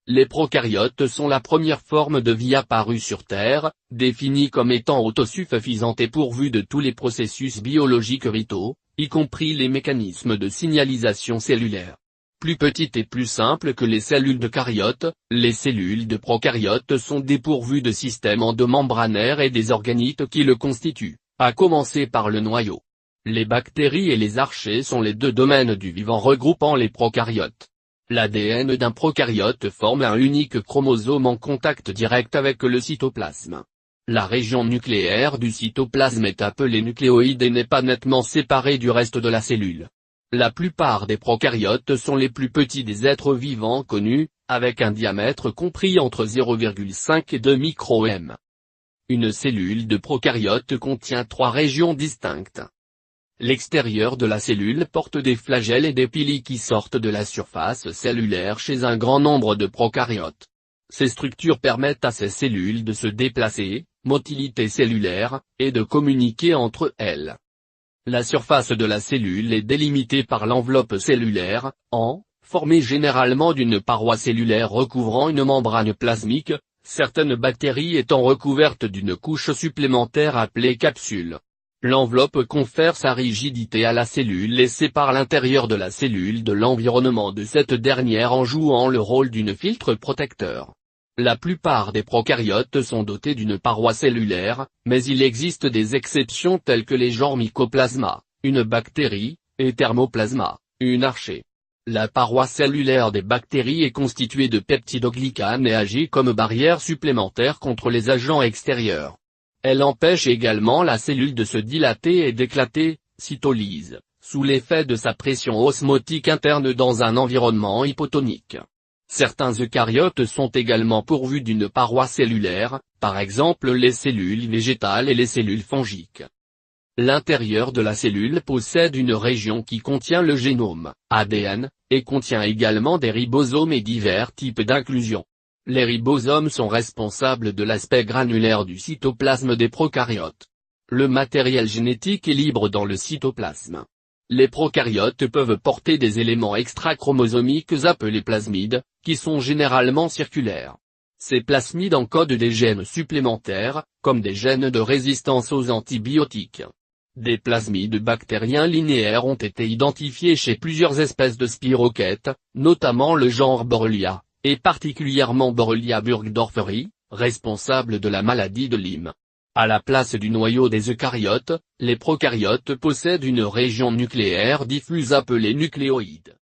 Les prokaryotes sont la première forme de vie apparue sur Terre, définie comme étant autosuffisante et pourvue de tous les processus biologiques vitaux, y compris les mécanismes de signalisation cellulaire. Plus petites et plus simples que les cellules de caryotes, les cellules de prokaryotes sont dépourvues de système endomembranaire et des organites qui le constituent, à commencer par le noyau. Les bactéries et les archées sont les deux domaines du vivant regroupant les prokaryotes. L'ADN d'un prokaryote forme un unique chromosome en contact direct avec le cytoplasme. La région nucléaire du cytoplasme est appelée nucléoïde et n'est pas nettement séparée du reste de la cellule. La plupart des prokaryotes sont les plus petits des êtres vivants connus, avec un diamètre compris entre 0,5 et 2 micro-m. Une cellule de prokaryote contient 3 régions distinctes. L'extérieur de la cellule porte des flagelles et des pili qui sortent de la surface cellulaire chez un grand nombre de prokaryotes. Ces structures permettent à ces cellules de se déplacer, motilité cellulaire, et de communiquer entre elles. La surface de la cellule est délimitée par l'enveloppe cellulaire, formée généralement d'une paroi cellulaire recouvrant une membrane plasmique, certaines bactéries étant recouvertes d'une couche supplémentaire appelée capsule. L'enveloppe confère sa rigidité à la cellule et sépare l'intérieur de la cellule de l'environnement de cette dernière en jouant le rôle d'une filtre protecteur. La plupart des prokaryotes sont dotés d'une paroi cellulaire, mais il existe des exceptions telles que les genres Mycoplasma, une bactérie, et Thermoplasma, une archée. La paroi cellulaire des bactéries est constituée de peptidoglycanes et agit comme barrière supplémentaire contre les agents extérieurs. Elle empêche également la cellule de se dilater et d'éclater, cytolyse, sous l'effet de sa pression osmotique interne dans un environnement hypotonique. Certains eucaryotes sont également pourvus d'une paroi cellulaire, par exemple les cellules végétales et les cellules fongiques. L'intérieur de la cellule possède une région qui contient le génome, ADN, et contient également des ribosomes et divers types d'inclusions. Les ribosomes sont responsables de l'aspect granulaire du cytoplasme des prokaryotes. Le matériel génétique est libre dans le cytoplasme. Les prokaryotes peuvent porter des éléments extrachromosomiques appelés plasmides, qui sont généralement circulaires. Ces plasmides encodent des gènes supplémentaires, comme des gènes de résistance aux antibiotiques. Des plasmides bactériens linéaires ont été identifiés chez plusieurs espèces de spirochètes, notamment le genre Borrelia, et particulièrement Borrelia burgdorferi, responsable de la maladie de Lyme. À la place du noyau des eucaryotes, les prokaryotes possèdent une région nucléaire diffuse appelée nucléoïde.